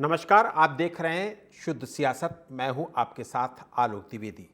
नमस्कार, आप देख रहे हैं शुद्ध सियासत। मैं हूं आपके साथ आलोक द्विवेदी।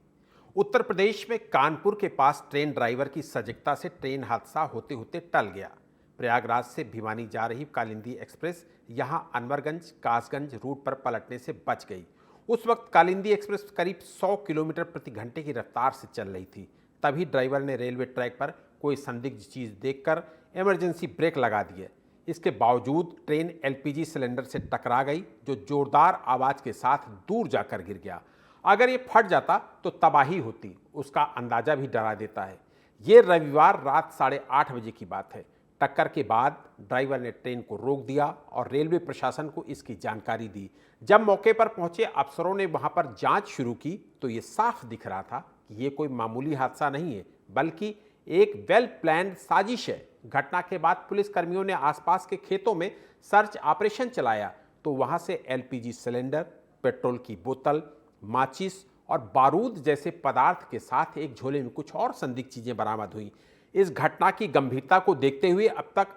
उत्तर प्रदेश में कानपुर के पास ट्रेन ड्राइवर की सजगता से ट्रेन हादसा होते होते टल गया। प्रयागराज से भिवानी जा रही कालिंदी एक्सप्रेस यहां अनवरगंज कासगंज रूट पर पलटने से बच गई। उस वक्त कालिंदी एक्सप्रेस करीब 100 किलोमीटर प्रति घंटे की रफ्तार से चल रही थी। तभी ड्राइवर ने रेलवे ट्रैक पर कोई संदिग्ध चीज देखकर इमरजेंसी ब्रेक लगा दिए। इसके बावजूद ट्रेन एलपीजी सिलेंडर से टकरा गई, जो जोरदार आवाज के साथ दूर जाकर गिर गया। अगर ये फट जाता तो तबाही होती, उसका अंदाजा भी डरा देता है। ये रविवार रात 8:30 बजे की बात है। टक्कर के बाद ड्राइवर ने ट्रेन को रोक दिया और रेलवे प्रशासन को इसकी जानकारी दी। जब मौके पर पहुंचे अफसरों ने वहां पर जांच शुरू की तो ये साफ दिख रहा था कि ये कोई मामूली हादसा नहीं है, बल्कि एक वेल प्लान्ड साजिश है। घटना के बाद पुलिस कर्मियों ने आसपास के खेतों में सर्च ऑपरेशन चलाया तो वहां से एलपीजी सिलेंडर, पेट्रोल की बोतल, माचिस और बारूद जैसे पदार्थ के साथ एक झोले में कुछ और संदिग्ध चीजें बरामद हुई। इस घटना की गंभीरता को देखते हुए अब तक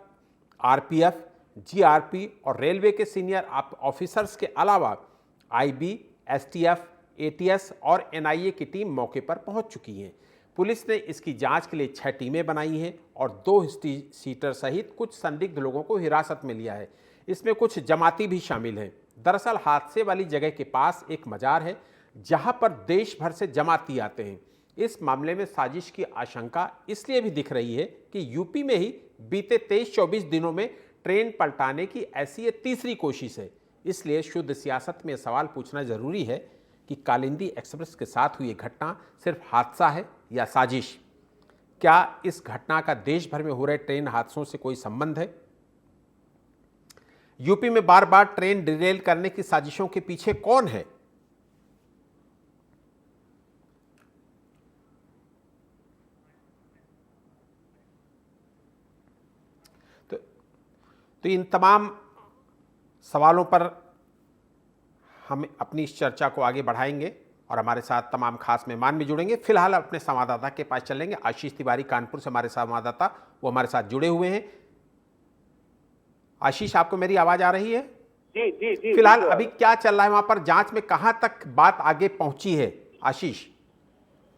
आरपीएफ, जीआरपी और रेलवे के सीनियर ऑफिसर्स के अलावा आईबी, एसटीएफ, एटीएस और एनआईए की टीम मौके पर पहुंच चुकी है। पुलिस ने इसकी जांच के लिए 6 टीमें बनाई हैं और 2 सीटर सहित कुछ संदिग्ध लोगों को हिरासत में लिया है। इसमें कुछ जमाती भी शामिल हैं। दरअसल हादसे वाली जगह के पास एक मजार है जहां पर देश भर से जमाती आते हैं। इस मामले में साजिश की आशंका इसलिए भी दिख रही है कि यूपी में ही बीते 23-24 दिनों में ट्रेन पलटाने की ऐसी ये तीसरी कोशिश है। इसलिए शुद्ध सियासत में सवाल पूछना जरूरी है कि कालिंदी एक्सप्रेस के साथ हुई घटना सिर्फ हादसा है या साजिश। क्या इस घटना का देश भर में हो रहे ट्रेन हादसों से कोई संबंध है? यूपी में बार बार ट्रेन डिरेल करने की साजिशों के पीछे कौन है? तो इन तमाम सवालों पर हम अपनी इस चर्चा को आगे बढ़ाएंगे और हमारे साथ तमाम खास मेहमान भी जुड़ेंगे। फिलहाल अपने संवाददाता के पास चलेंगे। आशीष तिवारी कानपुर से हमारे संवाददाता, वो हमारे साथ जुड़े हुए हैं। आशीष, आपको मेरी आवाज आ रही है? जी जी जी। फिलहाल अभी क्या चल रहा है वहां पर? जांच में कहां तक बात आगे पहुंची है आशीष?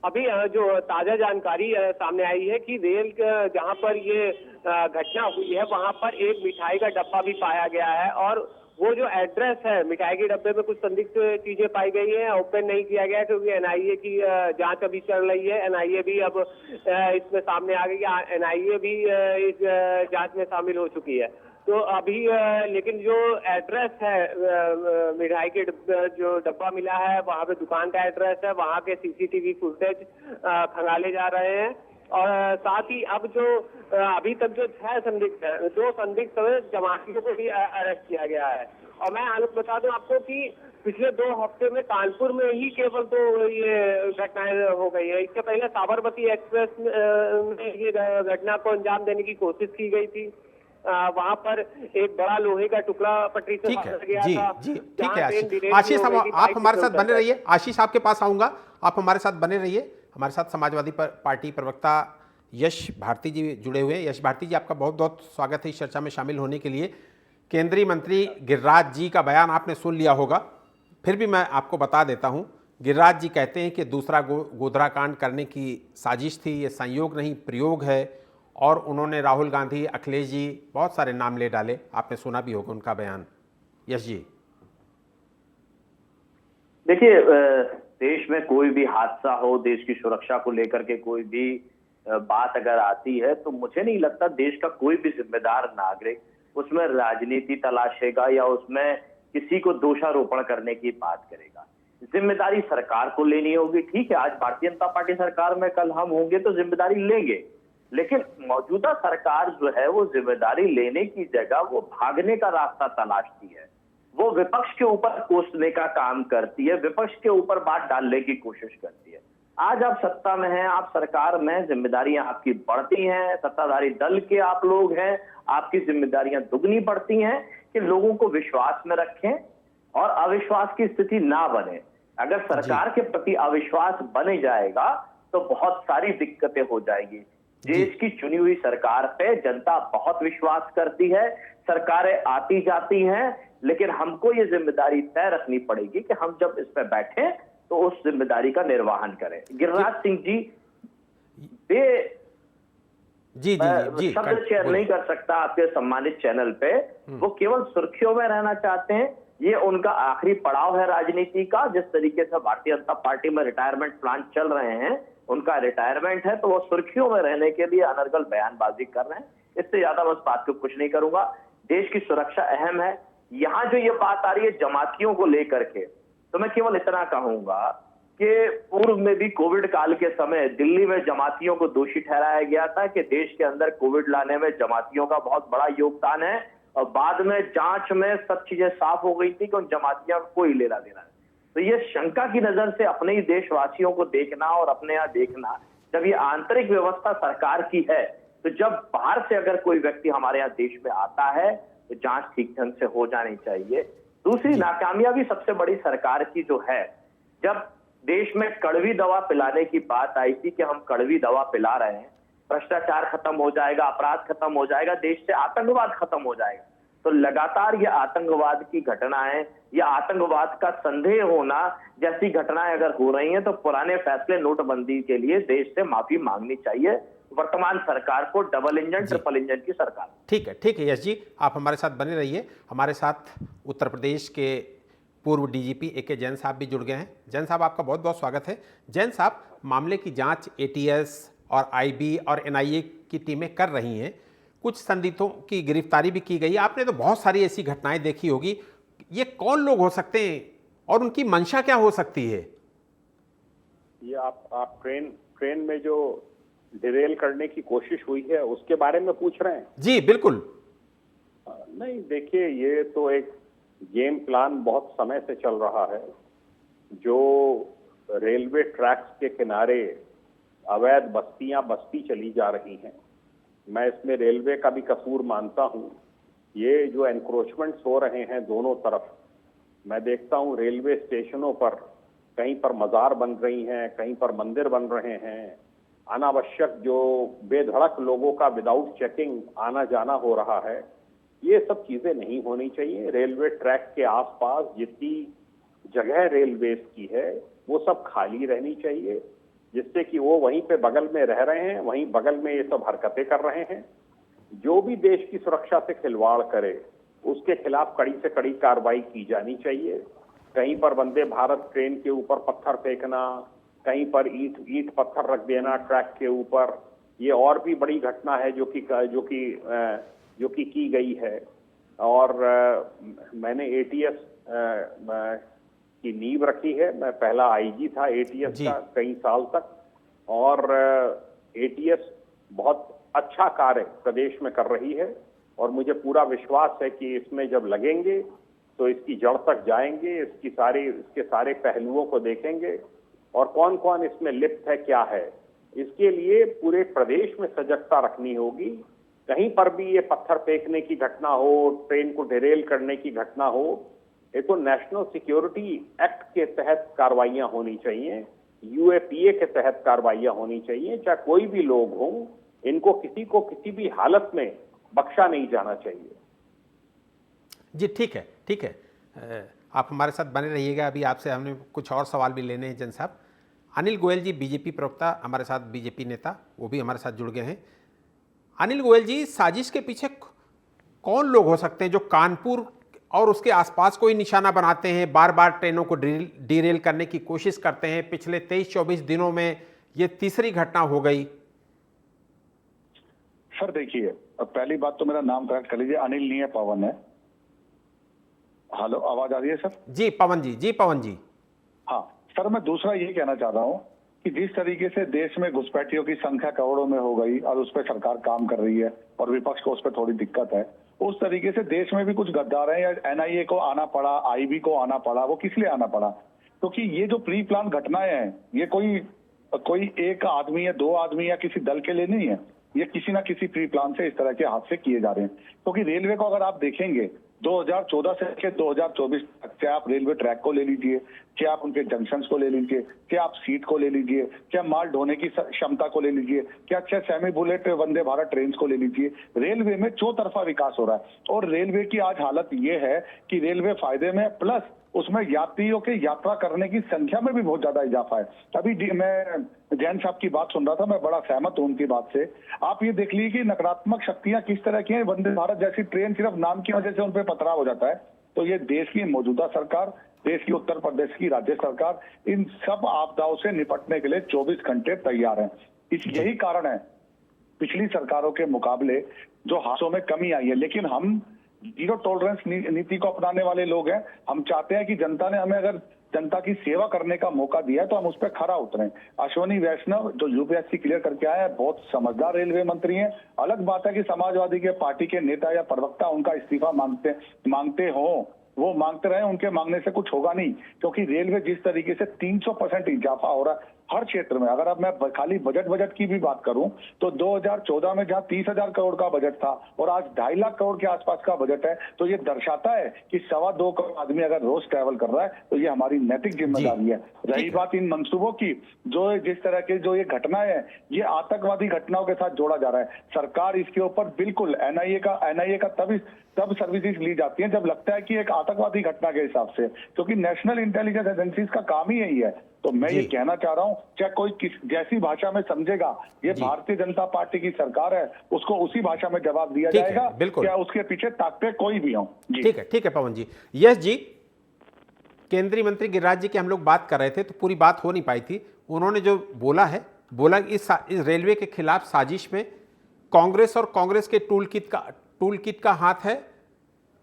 अभी जो ताजा जानकारी सामने आई है कि रेल जहां पर ये घटना हुई है वहां पर एक मिठाई का डब्बा भी पाया गया है और वो जो एड्रेस है, मिठाई के डब्बे में कुछ संदिग्ध चीजें पाई गई हैं। ओपन नहीं किया गया क्योंकि एनआईए की जांच अभी चल रही है। एनआईए भी अब इसमें सामने आ गई। एनआईए भी इस जांच में शामिल हो चुकी है। तो अभी लेकिन जो एड्रेस है, मिठाई के जो डब्बा मिला है वहां पे दुकान का एड्रेस है, वहां के सीसीटीवी फुटेज खंगाले जा रहे हैं। और साथ ही अब जो अभी तक जो 6 संदिग्ध है, 2 संदिग्ध जमातियों को भी अरेस्ट किया गया है। और मैं आलोक बता दूं आपको कि पिछले 2 हफ्ते में कानपुर में ही केवल 2 ये घटनाएं हो गई है। इससे पहले साबरमती एक्सप्रेस में ये घटना को अंजाम देने की कोशिश की गई थी। वहां पर एक बड़ा लोहे का टुकड़ा पटरी से पकड़ा गया था। जी, ठीक है आशीष, आप हमारे साथ बने रहिए। आशीष, आपके पास आऊंगा, आप हमारे साथ बने रहिए। हमारे साथ समाजवादी पार्टी प्रवक्ता यश भारती जी जुड़े हुए हैं। यश भारती जी, आपका बहुत बहुत स्वागत है इस चर्चा में शामिल होने के लिए। केंद्रीय मंत्री गिरिराज जी का बयान आपने सुन लिया होगा, फिर भी मैं आपको बता देता हूं। गिरिराज जी कहते हैं कि दूसरा गोधरा कांड करने की साजिश थी, ये संयोग नहीं प्रयोग है। और उन्होंने राहुल गांधी, अखिलेश जी, बहुत सारे नाम ले डाले। आपने सुना भी होगा उनका बयान। यश जी, देखिए, देश में कोई भी हादसा हो, देश की सुरक्षा को लेकर के कोई भी बात अगर आती है तो मुझे नहीं लगता देश का कोई भी जिम्मेदार नागरिक उसमें राजनीति तलाशेगा या उसमें किसी को दोषारोपण करने की बात करेगा। जिम्मेदारी सरकार को लेनी होगी। ठीक है, आज भारतीय जनता पार्टी सरकार में, कल हम होंगे तो जिम्मेदारी लेंगे, लेकिन मौजूदा सरकार जो है वो जिम्मेदारी लेने की जगह वो भागने का रास्ता तलाशती है। वो विपक्ष के ऊपर कोसने का काम करती है, विपक्ष के ऊपर बात डालने की कोशिश करती है। आज आप सत्ता में हैं, आप सरकार में, जिम्मेदारियां आपकी बढ़ती हैं, सत्ताधारी दल के आप लोग हैं, आपकी जिम्मेदारियां दुगनी बढ़ती हैं कि लोगों को विश्वास में रखें और अविश्वास की स्थिति ना बने। अगर सरकार के प्रति अविश्वास बने जाएगा तो बहुत सारी दिक्कतें हो जाएगी। देश की चुनी हुई सरकार पे जनता बहुत विश्वास करती है, सरकारें आती जाती हैं, लेकिन हमको ये जिम्मेदारी तय रखनी पड़ेगी कि हम जब इस पे बैठे तो उस जिम्मेदारी का निर्वहन करें। गिरिराज सिंह जी जी जी जी शब्द शेयर नहीं कर सकता आपके सम्मानित चैनल पे। वो केवल सुर्खियों में रहना चाहते हैं, ये उनका आखिरी पड़ाव है राजनीति का। जिस तरीके से भारतीय जनता पार्टी में रिटायरमेंट प्लान चल रहे हैं, उनका रिटायरमेंट है, तो वो सुर्खियों में रहने के लिए अनर्गल बयानबाजी कर रहे हैं। इससे ज्यादा मैं इस बात को कुछ नहीं करूंगा। देश की सुरक्षा अहम है। यहां जो ये बात आ रही है जमातियों को लेकर के, तो मैं केवल इतना कहूंगा कि पूर्व में भी कोविड काल के समय दिल्ली में जमातियों को दोषी ठहराया गया था कि देश के अंदर कोविड लाने में जमातियों का बहुत बड़ा योगदान है, और बाद में जांच में सब चीजें साफ हो गई थी कि उन जमातियों को कोई लेना देना है। तो ये शंका की नजर से अपने ही देशवासियों को देखना और अपने यहाँ देखना, जब ये आंतरिक व्यवस्था सरकार की है, तो जब बाहर से अगर कोई व्यक्ति हमारे यहाँ देश में आता है तो जांच ठीक ढंग से हो जानी चाहिए। दूसरी नाकामयाबी सबसे बड़ी सरकार की जो है, जब देश में कड़वी दवा पिलाने की बात आई थी कि हम कड़वी दवा पिला रहे हैं, भ्रष्टाचार खत्म हो जाएगा, अपराध खत्म हो जाएगा, देश से आतंकवाद खत्म हो जाएगा, तो लगातार ये आतंकवाद की घटनाएं या आतंकवाद का संदेह होना जैसी घटनाएं अगर हो रही हैं, तो पुराने फैसले नोटबंदी के लिए देश से माफी मांगनी चाहिए वर्तमान सरकार को, डबल इंजन ट्रिपल इंजन की सरकार। ठीक है यश जी, आप हमारे साथ बने रहिए। हमारे साथ उत्तर प्रदेश के पूर्व डीजीपी ए.के. जैन साहब भी जुड़ गए हैं। जैन साहब, आपका बहुत बहुत स्वागत है। जैन साहब, मामले की जांच एटीएस और आईबी और एनआईए की टीमें कर रही हैं, कुछ संदिग्धों की गिरफ्तारी भी की गई। आपने तो बहुत सारी ऐसी घटनाएं देखी होगी, ये कौन लोग हो सकते हैं और उनकी मंशा क्या हो सकती है? ये आप ट्रेन में जो डिरेल करने की कोशिश हुई है उसके बारे में पूछ रहे हैं? जी बिल्कुल। नहीं, देखिए, ये तो एक गेम प्लान बहुत समय से चल रहा है। जो रेलवे ट्रैक्स के किनारे अवैध बस्तियां बस्ती चली जा रही हैं, मैं इसमें रेलवे का भी कसूर मानता हूं। ये जो एनक्रोचमेंट्स हो रहे हैं दोनों तरफ, मैं देखता हूं रेलवे स्टेशनों पर कहीं पर मजार बन रही हैं, कहीं पर मंदिर बन रहे हैं, अनावश्यक जो बेधड़क लोगों का विदाउट चेकिंग आना जाना हो रहा है। ये सब चीजें नहीं होनी चाहिए। रेलवे ट्रैक के आसपास जितनी जगह रेलवे की है वो सब खाली रहनी चाहिए, जिससे कि वो वहीं पे बगल में रह रहे हैं, वहीं बगल में ये सब हरकतें कर रहे हैं। जो भी देश की सुरक्षा से खिलवाड़ करे उसके खिलाफ कड़ी से कड़ी कार्रवाई की जानी चाहिए। कहीं पर वंदे भारत ट्रेन के ऊपर पत्थर फेंकना, कहीं पर ईंट पत्थर रख देना ट्रैक के ऊपर, ये और भी बड़ी घटना है जो कि की गई है। और मैंने एटीएस की नींव रखी है। मैं पहला आईजी था एटीएस का कई साल तक, और एटीएस बहुत अच्छा कार्य प्रदेश में कर रही है, और मुझे पूरा विश्वास है कि इसमें जब लगेंगे तो इसकी जड़ तक जाएंगे, इसके सारे पहलुओं को देखेंगे और कौन कौन इसमें लिप्त है, क्या है। इसके लिए पूरे प्रदेश में सजगता रखनी होगी। कहीं पर भी ये पत्थर फेंकने की घटना हो, ट्रेन को डिरेल करने की घटना हो, ये तो नेशनल सिक्योरिटी एक्ट के तहत कार्रवाइयां होनी चाहिए, यूएपीए के तहत कार्रवाइयां होनी चाहिए। चाहे कोई भी लोग हों, इनको किसी को किसी भी हालत में बख्शा नहीं जाना चाहिए। जी ठीक है, आप हमारे साथ बने रहिएगा। अभी आपसे हमने कुछ और सवाल भी लेने हैं। जैन साहब, अनिल गोयल जी बीजेपी प्रवक्ता, हमारे साथ बीजेपी नेता, वो भी हमारे साथ जुड़ गए हैं। अनिल गोयल जी, साजिश के पीछे कौन लोग हो सकते हैं जो कानपुर और उसके आसपास कोई निशाना बनाते हैं, बार बार ट्रेनों को डीरेल करने की कोशिश करते हैं? पिछले 23-24 दिनों में ये तीसरी घटना हो गई। सर देखिए, पहली बात तो मेरा नाम करेक्ट कर लीजिए, अनिल नहीं है, पवन है। हेलो, आवाज आ रही है सर? जी पवन जी। हाँ सर, मैं दूसरा ये कहना चाह रहा हूँ कि जिस तरीके से देश में घुसपैठियों की संख्या करोड़ों में हो गई और उस पर सरकार काम कर रही है और विपक्ष को उस पर थोड़ी दिक्कत है, उस तरीके से देश में भी कुछ गद्दार हैं। या एनआईए को आना पड़ा, आईबी को आना पड़ा, वो किस लिए आना पड़ा? क्योंकि ये जो प्री प्लान घटनाएं हैं, ये कोई एक आदमी या दो आदमी या किसी दल के लिए नहीं है। ये किसी ना किसी प्री प्लान से इस तरह के हादसे किए जा रहे हैं। क्योंकि रेलवे को अगर आप देखेंगे 2014 से लेकर 2024 तक, चाहे आप रेलवे ट्रैक को ले लीजिए, चाहे आप उनके जंक्शंस को ले लीजिए, चाहे आप सीट को ले लीजिए, चाहे माल ढोने की क्षमता को ले लीजिए, चाहे semi bullet Vande Bharat train को ले लीजिए, रेलवे में चौतरफा विकास हो रहा है। और रेलवे की आज हालत ये है कि रेलवे फायदे में, प्लस उसमें यात्रियों के यात्रा करने की संख्या में भी बहुत ज्यादा इजाफा है। अभी मैं जैन साहब की बात सुन रहा था, मैं बड़ा सहमत हूं उनकी बात से। आप ये देख लीजिए कि नकारात्मक शक्तियां किस तरह की हैं। वंदे भारत जैसी ट्रेन सिर्फ नाम की वजह से उन पर पथराव हो जाता है। तो ये देश की मौजूदा सरकार, देश की उत्तर प्रदेश की राज्य सरकार इन सब आपदाओं से निपटने के लिए 24 घंटे तैयार है। यही कारण है पिछली सरकारों के मुकाबले जो हादसों में कमी आई है। लेकिन हम जीरो टॉलरेंस नीति को अपनाने वाले लोग हैं। हम चाहते हैं कि जनता ने हमें अगर जनता की सेवा करने का मौका दिया है तो हम उस पर खरा उतरें। अश्विनी वैष्णव जो यूपीएससी क्लियर करके आए हैं, बहुत समझदार रेलवे मंत्री हैं। अलग बात है कि समाजवादी के पार्टी के नेता या प्रवक्ता उनका इस्तीफा मांगते हो, वो मांगते रहे, उनके मांगने से कुछ होगा नहीं। क्योंकि रेलवे जिस तरीके से 300% इजाफा हो रहा है हर क्षेत्र में। अगर अब मैं खाली बजट की भी बात करूं तो 2014 में जहां 30,000 करोड़ का बजट था और आज 2.5 लाख करोड़ के आसपास का बजट है, तो ये दर्शाता है कि 2.25 करोड़ आदमी अगर रोज ट्रैवल कर रहा है तो ये हमारी नैतिक जिम्मेदारी है। रही बात इन मंसूबों की, जो जिस तरह के जो ये घटनाएं हैं, ये आतंकवादी घटनाओं के साथ जोड़ा जा रहा है। सरकार इसके ऊपर बिल्कुल एनआईए का तब सर्विसेज ली जाती है जब लगता है कि एक आतंकवादी घटना के हिसाब से, क्योंकि नेशनल इंटेलिजेंस एजेंसीज का काम ही यही है। तो मैं ये कहना चाह रहा हूं, चाहे कोई जैसी भाषा में समझेगा, ये भारतीय जनता पार्टी की सरकार है, उसको उसी भाषा में जवाब दिया जाएगा। बिल्कुल, क्या उसके पीछे ताकते कोई भी हो। ठीक है पवन जी। यश जी, केंद्रीय मंत्री गिरिराज जी की हम लोग बात कर रहे थे तो पूरी बात हो नहीं पाई थी। उन्होंने जो बोला इस रेलवे के खिलाफ साजिश में कांग्रेस और कांग्रेस के टूल किट का हाथ है,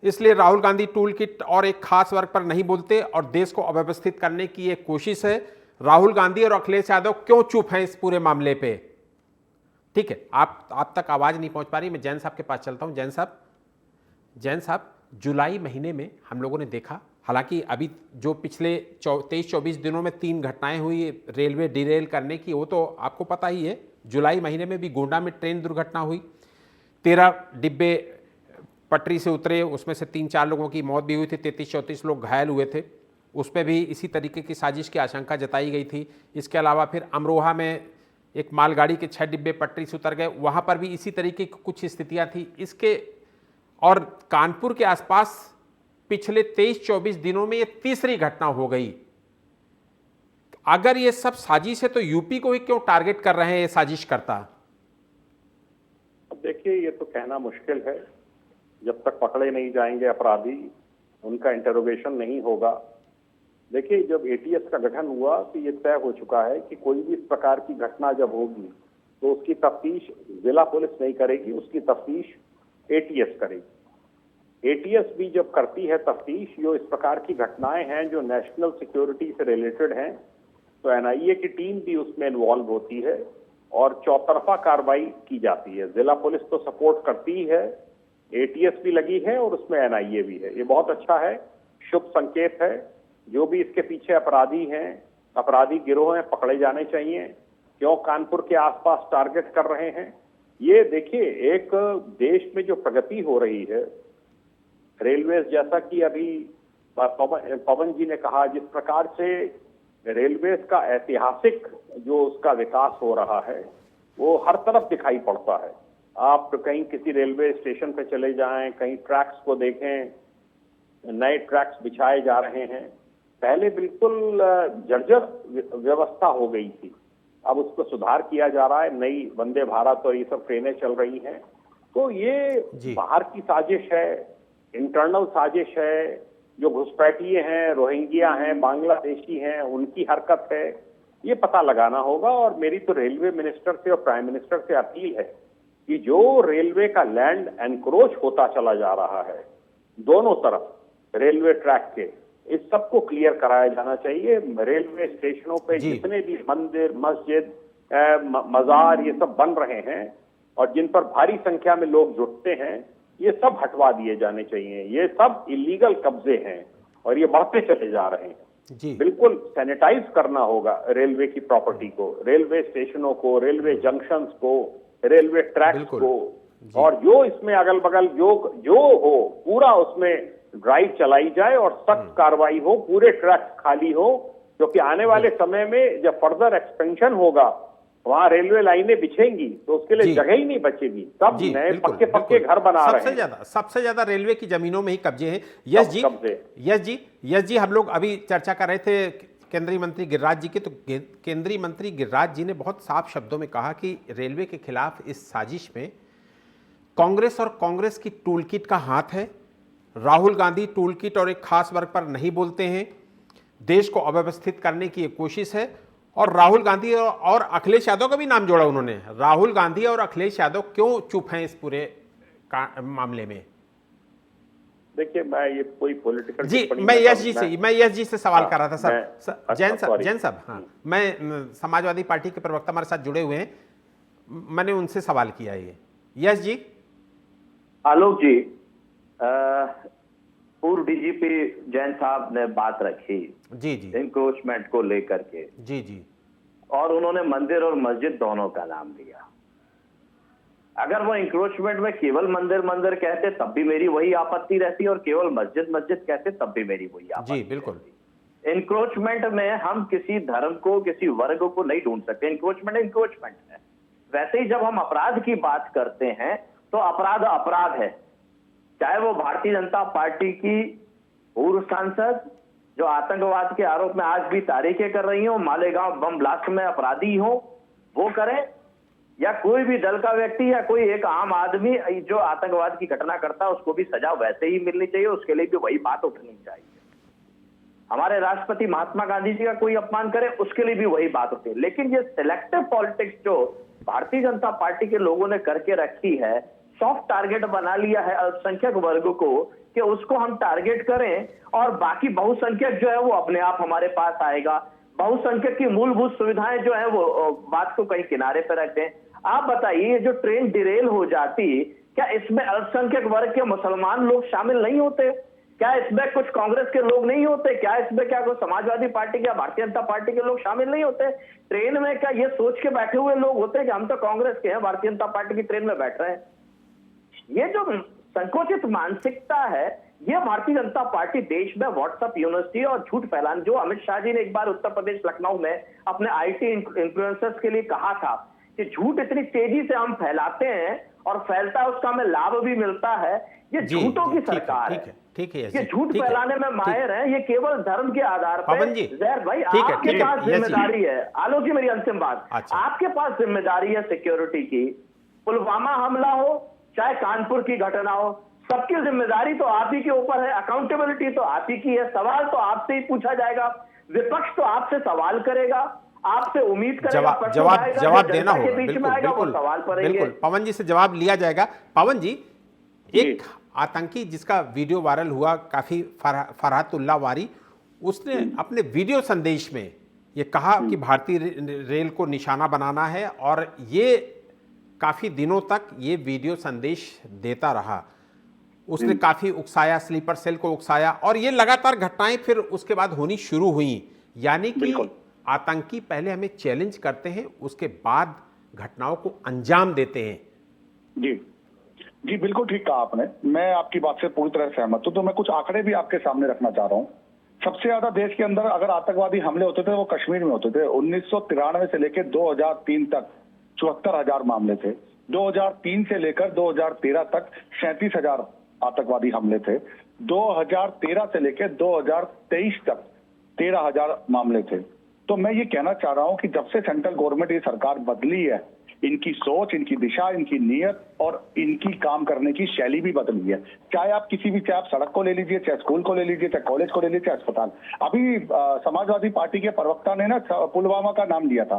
इसलिए राहुल गांधी टूल किट और एक खास वर्ग पर नहीं बोलते और देश को अव्यवस्थित करने की एक कोशिश है। राहुल गांधी और अखिलेश यादव क्यों चुप हैं इस पूरे मामले पे? ठीक है, आप तक आवाज नहीं पहुंच पा रही। मैं जैन साहब के पास चलता हूं। जैन साहब, जुलाई महीने में हम लोगों ने देखा, हालांकि अभी जो पिछले 23-24 दिनों में 3 घटनाएं हुई रेलवे डिरेल करने की, वो तो आपको पता ही है। जुलाई महीने में भी गोंडा में ट्रेन दुर्घटना हुई, 13 डिब्बे पटरी से उतरे, उसमें से 3-4 लोगों की मौत भी हुई थी, 33-34 लोग घायल हुए थे। उस पर भी इसी तरीके की साजिश की आशंका जताई गई थी। इसके अलावा फिर अमरोहा में एक मालगाड़ी के 6 डिब्बे पटरी से उतर गए, वहाँ पर भी इसी तरीके की कुछ स्थितियाँ थी। इसके और कानपुर के आसपास पिछले 23-24 दिनों में ये तीसरी घटना हो गई। अगर ये सब साजिश है तो यूपी को ही क्यों टारगेट कर रहे हैं ये साजिशकर्ता? अब देखिए, ये तो कहना मुश्किल है। जब तक पकड़े नहीं जाएंगे अपराधी, उनका इंटरोगेशन नहीं होगा। देखिए, जब एटीएस का गठन हुआ तो ये तय हो चुका है कि कोई भी इस प्रकार की घटना जब होगी तो उसकी तफ्तीश जिला पुलिस नहीं करेगी, उसकी तफ्तीश एटीएस करेगी। एटीएस भी जब करती है तफ्तीश, जो इस प्रकार की घटनाएं हैं जो नेशनल सिक्योरिटी से रिलेटेड हैं, तो एनआईए की टीम भी उसमें इन्वॉल्व होती है और चौतरफा कार्रवाई की जाती है। जिला पुलिस तो सपोर्ट करती ही है, एटीएस भी लगी है और उसमें एनआईए भी है। ये बहुत अच्छा है, शुभ संकेत है। जो भी इसके पीछे अपराधी हैं, अपराधी गिरोह हैं, पकड़े जाने चाहिए। क्यों कानपुर के आसपास टारगेट कर रहे हैं? ये देखिए, एक देश में जो प्रगति हो रही है, रेलवे जैसा कि अभी पवन जी ने कहा, जिस प्रकार से रेलवे का ऐतिहासिक जो उसका विकास हो रहा है वो हर तरफ दिखाई पड़ता है। आप कहीं किसी रेलवे स्टेशन पे चले जाएं, कहीं ट्रैक्स को देखें, नए ट्रैक्स बिछाए जा रहे हैं। पहले बिल्कुल जर्जर व्यवस्था हो गई थी, अब उसको सुधार किया जा रहा है। नई वंदे भारत और ये सब ट्रेनें चल रही हैं। तो ये बाहर की साजिश है, इंटरनल साजिश है। जो घुसपैठिए हैं, रोहिंग्या हैं, बांग्लादेशी हैं, उनकी हरकत है, ये पता लगाना होगा। और मेरी तो रेलवे मिनिस्टर से और प्राइम मिनिस्टर से अपील है कि जो रेलवे का लैंड एनक्रोच होता चला जा रहा है दोनों तरफ रेलवे ट्रैक के, इस सबको क्लियर कराया जाना चाहिए। रेलवे स्टेशनों पे जितने भी मंदिर, मस्जिद, मजार ये सब बन रहे हैं और जिन पर भारी संख्या में लोग जुटते हैं, ये सब हटवा दिए जाने चाहिए। ये सब इलीगल कब्जे हैं और ये बढ़ते चले जा रहे हैं। बिल्कुल सैनिटाइज करना होगा रेलवे की प्रॉपर्टी को, रेलवे स्टेशनों को, रेलवे जंक्शंस को, रेलवे ट्रैक्स को। और जो इसमें अगल बगल जो हो पूरा उसमें ड्राइव चलाई जाए और सख्त कार्रवाई हो, पूरे ट्रैक खाली हो, क्योंकि आने वाले समय में जब फर्दर एक्सपेंशन होगा वहां रेलवे लाइनें बिछेंगी तो उसके लिए जगह ही नहीं बचेगी। सब नए पक्के घर बना रहे हैं। सबसे ज्यादा रेलवे की जमीनों में ही कब्जे हैं। यस जी, हम लोग अभी चर्चा कर रहे थे केंद्रीय मंत्री गिरिराज जी की, तो केंद्रीय मंत्री गिरिराज जी ने बहुत साफ शब्दों में कहा कि रेलवे के खिलाफ इस साजिश में कांग्रेस और कांग्रेस की टूलकिट का हाथ है। राहुल गांधी टूलकिट और एक खास वर्ग पर नहीं बोलते हैं। देश को अव्यवस्थित करने की एक कोशिश है। और राहुल गांधी और अखिलेश यादव का भी नाम जोड़ा उन्होंने। राहुल गांधी और अखिलेश यादव क्यों चुप हैं इस पूरे मामले में? देखिए, मैं ये कोई पॉलिटिकल जी, मैं यश जी से सवाल कर रहा था सर। जैन साहब, हाँ, मैं समाजवादी पार्टी के प्रवक्ता हमारे साथ जुड़े हुए हैं, मैंने उनसे सवाल किया ये। यश जी। आलोक जी, पूर्व डीजीपी जैन साहब ने बात रखी जी इंक्रोचमेंट को लेकर के, जी, और उन्होंने मंदिर और मस्जिद दोनों का नाम लिया। अगर वो इंक्रोचमेंट में केवल मंदिर कहते तब भी मेरी वही आपत्ति रहती, और केवल मस्जिद कहते तब भी मेरी वही आपत्ति। जी बिल्कुल। इंक्रोचमेंट में हम किसी धर्म को, किसी वर्ग को नहीं ढूंढ सकते। इंक्रोचमेंट है। वैसे ही जब हम अपराध की बात करते हैं तो अपराध है। चाहे वो भारतीय जनता पार्टी की पूर्व सांसद जो आतंकवाद के आरोप में आज भी तारीखें कर रही हो, मालेगांव बम ब्लास्ट में अपराधी हो, वो करें, या कोई भी दल का व्यक्ति या कोई एक आम आदमी जो आतंकवाद की घटना करता है उसको भी सजा वैसे ही मिलनी चाहिए, उसके लिए भी वही बात उठनी चाहिए। हमारे राष्ट्रपति महात्मा गांधी जी का कोई अपमान करे उसके लिए भी वही बात उठे। लेकिन ये सिलेक्टिव पॉलिटिक्स जो भारतीय जनता पार्टी के लोगों ने करके रखी है, सॉफ्ट टारगेट बना लिया है अल्पसंख्यक वर्ग को कि उसको हम टारगेट करें और बाकी बहुसंख्यक जो है वो अपने आप हमारे पास आएगा। बहुसंख्यक की मूलभूत सुविधाएं जो है वो बात को कहीं किनारे पर रख दें। आप बताइए, जो ट्रेन डिरेल हो जाती, क्या इसमें अल्पसंख्यक वर्ग के मुसलमान लोग शामिल नहीं होते? क्या इसमें कुछ कांग्रेस के लोग नहीं होते? क्या इसमें क्या कोई समाजवादी पार्टी या भारतीय जनता पार्टी के लोग शामिल नहीं होते? ट्रेन में क्या ये सोच के बैठे हुए लोग होते कि हम तो कांग्रेस के हैं, भारतीय जनता पार्टी की ट्रेन में बैठ रहे हैं? ये जो संकोचित मानसिकता है, ये भारतीय जनता पार्टी देश में व्हाट्सएप यूनिवर्सिटी और झूठ फैलाने, जो अमित शाह जी ने एक बार उत्तर प्रदेश लखनऊ में अपने आईटी इन्फ्लुएंसर्स के लिए कहा था कि झूठ इतनी तेजी से हम फैलाते हैं और फैलता है उसका हमें लाभ भी मिलता है। ये झूठों की सरकार है। ठीक है, ये झूठ फैलाने में माहिर है। ये केवल धर्म के आधार पर। जहर भाई, आपके पास जिम्मेदारी है। आलोक जी, मेरी अंतिम बात, आपके पास जिम्मेदारी है सिक्योरिटी की। पुलवामा हमला हो चाहे कानपुर की घटना हो, सबकी जिम्मेदारी तो आप ही के ऊपर है। अकाउंटेबिलिटी तो आप ही की है। सवाल तो आपसे ही पूछा जाएगा। विपक्ष तो आपसे सवाल करेगा, आपसे उम्मीद करेगा जवाब देना होगा। बिल्कुल पवन जी से जवाब लिया जाएगा। पवन जी, एक आतंकी जिसका वीडियो वायरल हुआ, काफी फरहतुल्लाह वारी, उसने अपने वीडियो संदेश में ये कहा कि भारतीय रेल को निशाना बनाना है, और ये काफी दिनों तक ये वीडियो संदेश देता रहा। उसने काफी उकसाया, स्लीपर सेल को उकसाया, और ये लगातार घटनाएं फिर उसके बाद होनी शुरू हुई। यानी कि आतंकी पहले हमें चैलेंज करते हैं, उसके बाद घटनाओं को अंजाम देते हैं। जी बिल्कुल ठीक कहा आपने। मैं आपकी बात से पूरी तरह सहमत हूं। तो मैं कुछ आंकड़े भी आपके सामने रखना चाह रहा हूं। सबसे ज्यादा देश के अंदर अगर आतंकवादी हमले होते थे वो कश्मीर में होते थे। 1993 से लेकर 2003 तक 74,000 मामले थे। 2003 से लेकर 2013 तक 37,000 आतंकवादी हमले थे। 2013 से लेकर 2023 तक 13,000 मामले थे। तो मैं ये कहना चाह रहा हूं कि जब से सेंट्रल गवर्नमेंट ये सरकार बदली है, इनकी सोच, इनकी दिशा, इनकी नीयत और इनकी काम करने की शैली भी बदली है। चाहे आप चाहे आप सड़क को ले लीजिए, चाहे स्कूल को ले लीजिए, चाहे कॉलेज को ले लीजिए, चाहे अस्पताल। अभी समाजवादी पार्टी के प्रवक्ता ने ना पुलवामा का नाम लिया था।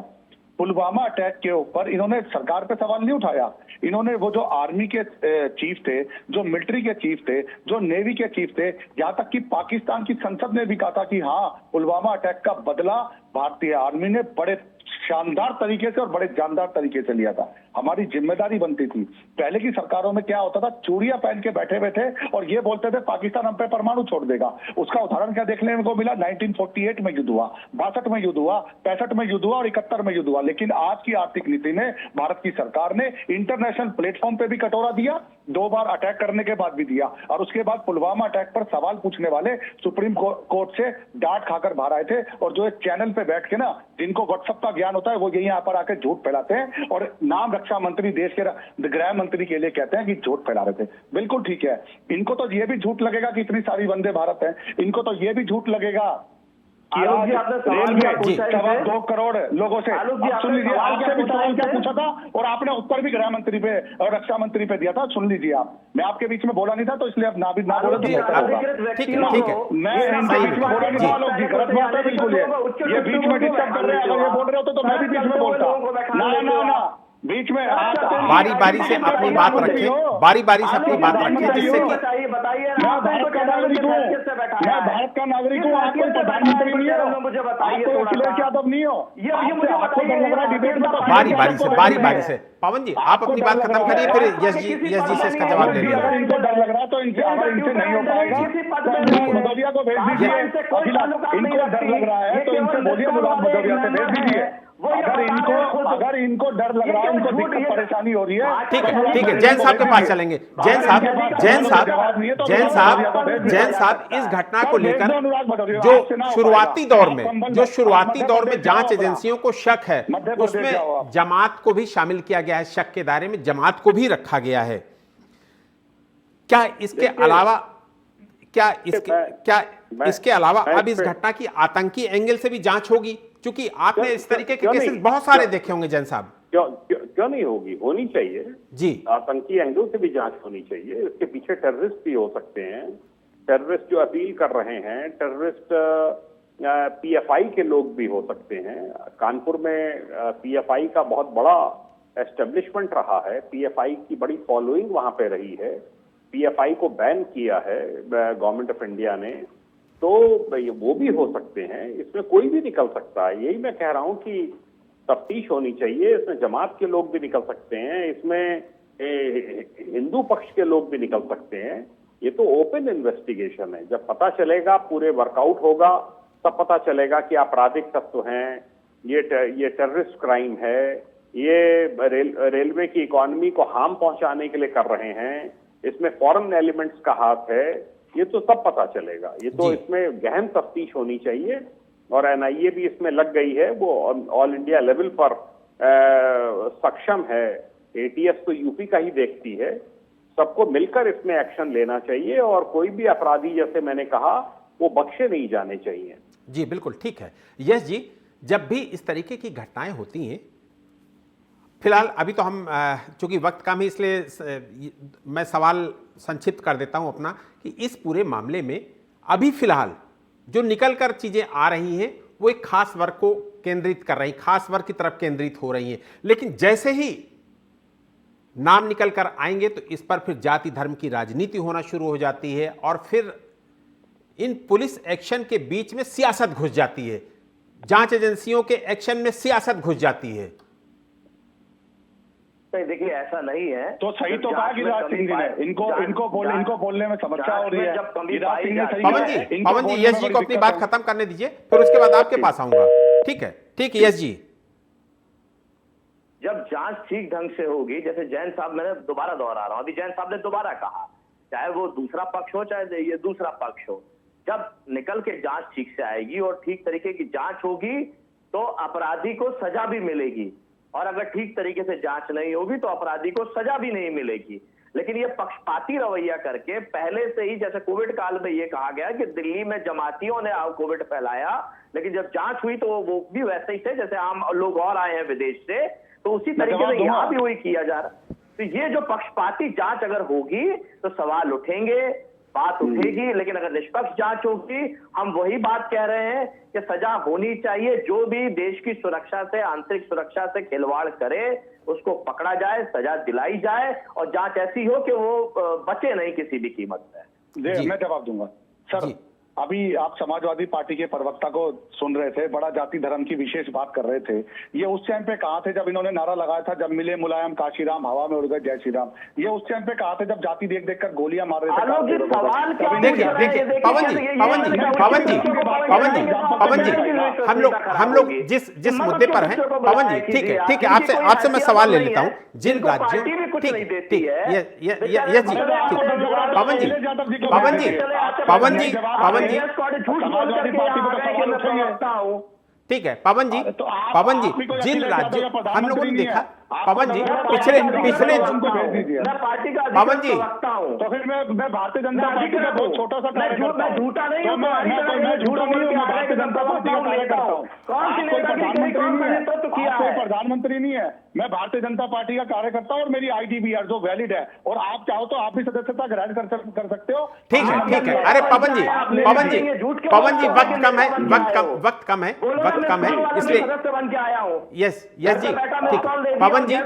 पुलवामा अटैक के ऊपर इन्होंने सरकार पे सवाल नहीं उठाया। इन्होंने वो जो आर्मी के चीफ थे, जो मिलिट्री के चीफ थे, जो नेवी के चीफ थे, यहाँ तक कि पाकिस्तान की संसद ने भी कहा था कि हाँ, पुलवामा अटैक का बदला भारतीय आर्मी ने बड़े शानदार तरीके से और बड़े जानदार तरीके से लिया था। हमारी जिम्मेदारी बनती थी। पहले की सरकारों में क्या होता था, चूड़ियां पहन के बैठे हुए थे और ये बोलते थे पाकिस्तान हम पे परमाणु छोड़ देगा। उसका उदाहरण क्या देखने को मिला, 1948 में युद्ध हुआ, 62 में युद्ध हुआ, 65 में युद्ध हुआ और 71 में युद्ध हुआ। लेकिन आज की आर्थिक नीति में भारत की सरकार ने इंटरनेशनल प्लेटफॉर्म पे भी कटोरा दिया, 2 बार अटैक करने के बाद भी दिया, और उसके बाद पुलवामा अटैक पर सवाल पूछने वाले सुप्रीम कोर्ट से डांट खाकर बाहर आए थे। और जो एक चैनल पे बैठ के ना, जिनको व्हाट्सएप का ज्ञान होता है, वो यहाँ पर आके झूठ फैलाते हैं और नाम रक्षा मंत्री, देश के गृह मंत्री के लिए कहते हैं कि झूठ फैला रहे थे। बिल्कुल ठीक है, इनको तो ये भी झूठ लगेगा कि इतनी सारी वंदे भारत है, इनको तो ये भी झूट लगेगा कि आलोक आज जी, आपने सवाल रेल क्या में पूछा है 2 करोड़ लोगों से। आलोक जी, अब सुन आपने लीजिए, सवाल आपसे क्या भी पूछा सवाल क्या है? पूछा था और आपने उत्तर भी गृह मंत्री पे और रक्षा मंत्री पे दिया था। सुन लीजिए आप, मैं आपके बीच में बोला नहीं था, तो इसलिए अब ना बोले आलोक तो जी, बेहतर होगा। ठीक है, ठीक है। मैं इनके बीच में बोला नहीं था आलोक जी, गलत बात है बिल्कुल। ये बीच में डिस्टर्ब कर रहे हैं, अगर ये बोल रहे होते तो मैं भी बीच में बोलता। ना बीच में बारी बारी से अपनी बात रखें, बारी बारी से अपनी बात रखें, जिससे कि मैं भारत का नागरिक हूँ, मैं भारत का नागरिक हूँ। आप कोई प्रधानमंत्री नहीं हो, मुझे आप बताइए कोई अखिलेश यादव नहीं हो। आपको डर लग रहा है डिबेट में, तो बारी बारी से पवन जी आप अपनी बात खत्म करिए, फिर यस जी से इसका जवाब ले अगर लीजिए। इनको डर लग रहा है तो इनसे, अगर इनसे नहीं हो पाएगा तो मुराद भदौरिया को भेज दीजिए। इनको डर लग रहा है तो इनसे बोलिए मुराद भदौरिया से भेज दीजिए। अगर इनको डर लग रहा है, उनको दिक्कत परेशानी हो रही है, ठीक है, ठीक है, जैन साहब के पास चलेंगे। जैन साहब इस घटना को लेकर जो शुरुआती दौर में जांच एजेंसियों को शक है, उसमें जमात को भी शामिल किया गया है, शक के दायरे में जमात को भी रखा गया है। क्या इसके अलावा अब इस घटना की आतंकी एंगल से भी जांच होगी? क्योंकि आपने इस तरीके के केसेस बहुत सारे देखे होंगे जैन साहब। क्यों नहीं होगी, होनी चाहिए जी। आतंकी एंगल से भी जांच होनी चाहिए। इसके पीछे टेररिस्ट भी हो सकते हैं, टेररिस्ट जो अपील कर रहे हैं, टेररिस्ट पीएफआई के लोग भी हो सकते हैं। कानपुर में पीएफआई का बहुत बड़ा एस्टेब्लिशमेंट रहा है, पीएफआई की बड़ी फॉलोइंग वहां पे रही है, पीएफआई को बैन किया है गवर्नमेंट ऑफ इंडिया ने, तो वो भी हो सकते हैं। इसमें कोई भी निकल सकता है, यही मैं कह रहा हूं कि तफ्तीश होनी चाहिए। इसमें जमात के लोग भी निकल सकते हैं, इसमें हिंदू पक्ष के लोग भी निकल सकते हैं। ये तो ओपन इन्वेस्टिगेशन है, जब पता चलेगा, पूरे वर्कआउट होगा, तब पता चलेगा कि आपराधिक तत्व हैं, ये टेररिस्ट क्राइम है, ये रेलवे की इकोनॉमी को हार्म पहुंचाने के लिए कर रहे हैं, इसमें फॉरेन एलिमेंट्स का हाथ है, ये तो सब पता चलेगा। ये तो इसमें गहन तफ्तीश होनी चाहिए और एनआईए भी इसमें लग गई है, वो ऑल इंडिया लेवल पर सक्षम है। एटीएस तो यूपी का ही देखती है, सबको मिलकर इसमें एक्शन लेना चाहिए और कोई भी अपराधी, जैसे मैंने कहा, वो बख्शे नहीं जाने चाहिए। जी बिल्कुल ठीक है। यस जी, जब भी इस तरीके की घटनाएं होती हैं, फिलहाल अभी तो हम चूंकि वक्त कम है इसलिए मैं सवाल संक्षिप्त कर देता हूं अपना, कि इस पूरे मामले में अभी फिलहाल जो निकल कर चीजें आ रही हैं वो एक खास वर्ग को केंद्रित कर रही, खास वर्ग की तरफ केंद्रित हो रही हैं। लेकिन जैसे ही नाम निकल कर आएंगे तो इस पर फिर जाति धर्म की राजनीति होना शुरू हो जाती है और फिर इन पुलिस एक्शन के बीच में सियासत घुस जाती है, जांच एजेंसियों के एक्शन में सियासत घुस जाती है। देखिए ऐसा नहीं है तो सही तो कहा गिरिराज सिंह जी ने, इनको बोलने में समस्या हो रही है। गिरिराज सिंह ने सही पवन जी यश जी को अपनी बात खत्म करने दीजिए, फिर उसके बाद आपके पास आऊंगा। ठीक है, ठीक है यश जी। जब जांच ठीक ढंग से होगी, जैसे जैन साहब, मैंने दोबारा दोहरा रहा हूं, अभी जैन साहब ने दोबारा कहा, चाहे वो दूसरा पक्ष हो चाहे ये दूसरा पक्ष हो, जब निकल के जांच ठीक से आएगी और ठीक तरीके की जांच होगी तो अपराधी को सजा भी मिलेगी, और अगर ठीक तरीके से जांच नहीं होगी तो अपराधी को सजा भी नहीं मिलेगी। लेकिन ये पक्षपाती रवैया करके पहले से ही, जैसे कोविड काल में ये कहा गया कि दिल्ली में जमातियों ने कोविड फैलाया, लेकिन जब जांच हुई तो वो भी वैसे ही थे जैसे आम लोग और आए हैं विदेश से, तो उसी तरीके से यहाँ भी वही किया जा रहा है। तो ये जो पक्षपाती जांच अगर होगी तो सवाल उठेंगे, बात उठेगी, लेकिन अगर निष्पक्ष जांच होगी, हम वही बात कह रहे हैं कि सजा होनी चाहिए। जो भी देश की सुरक्षा से, आंतरिक सुरक्षा से खिलवाड़ करे उसको पकड़ा जाए, सजा दिलाई जाए और जांच ऐसी हो कि वो बचे नहीं किसी भी कीमत पे। मैं जवाब दूंगा सर। अभी आप समाजवादी पार्टी के प्रवक्ता को सुन रहे थे, बड़ा जाति धर्म की विशेष बात कर रहे थे। ये उस टाइम पे कहा थे जब इन्होंने नारा लगाया था, जब मिले मुलायम काशीराम हवा में उड़ गए जय श्री राम। ये उस टाइम पे कहा थे जब जाति देख देख कर गोलियां मार रहे थे। देखिए पवन जी हम लोग जिस मुद्दे पर हैं पवन जी, ठीक है आपसे मैं सवाल ले लेता हूं। जिन राज्यों ठीक ये जी ठीक है पवन जी जिन राज्यों हम लोगों ने देखा पवन जी पिछले पवन जी तो फिर मैं भारतीय जनता पार्टी का बहुत छोटा सा कार्यकर्ता हूं। झूठा नहीं हूं, मैं भारतीय जनता पार्टी का कार्यकर्ता हूं। कोई प्रधानमंत्री नहीं है, मैं भारतीय जनता पार्टी का कार्यकर्ता हूं और मेरी आईटीबीआर जो वैलिड है, और आप चाहो तो आप भी सदस्यता ग्रहण कर सकते हो। ठीक है। अरे पवन जी वक्त कम है इसलिए सदस्य बन के आया हूँ। यस जी ठीक पवन जी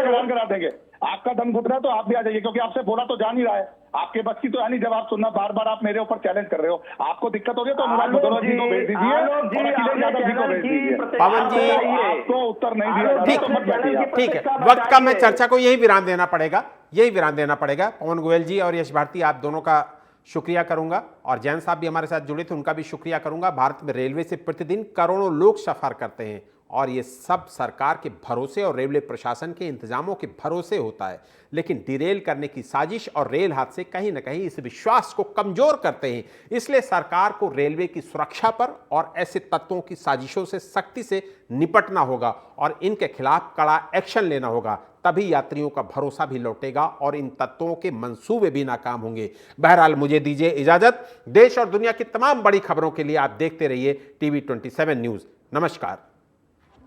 ग्रहण करा देंगे। आपका दम घुट रहा है तो आप भी आ जाइए, क्योंकि आपसे बोला तो जा नहीं रहा है। आपके बस की तो है नहीं जब आप सुनना, बार बार आप मेरे ऊपर चैलेंज कर रहे हो। आपको दिक्कत हो गई तो अनुराग भदौरिया जी को भेज दीजिए और अखिलेश यादव जी को भेज दीजिए। पवन जी आपको उत्तर नहीं दिया जा रहा तो मत बैठिए। ठीक है, वक्त कम है, चर्चा को यही विराम देना पड़ेगा। पवन गोयल जी और यश भारती, आप दोनों का शुक्रिया करूंगा, और जैन साहब भी हमारे साथ जुड़े थे, उनका भी शुक्रिया करूंगा। भारत में रेलवे से प्रतिदिन करोड़ों लोग सफर करते हैं और ये सब सरकार के भरोसे और रेलवे प्रशासन के इंतजामों के भरोसे होता है, लेकिन डिरेल करने की साजिश और रेल हादसे कहीं ना कहीं इस विश्वास को कमजोर करते हैं। इसलिए सरकार को रेलवे की सुरक्षा पर और ऐसे तत्वों की साजिशों से सख्ती से निपटना होगा और इनके खिलाफ कड़ा एक्शन लेना होगा, तभी यात्रियों का भरोसा भी लौटेगा और इन तत्वों के मंसूबे भी नाकाम होंगे। बहरहाल मुझे दीजिए इजाजत। देश और दुनिया की तमाम बड़ी खबरों के लिए आप देखते रहिए TV 27 न्यूज़। नमस्कार।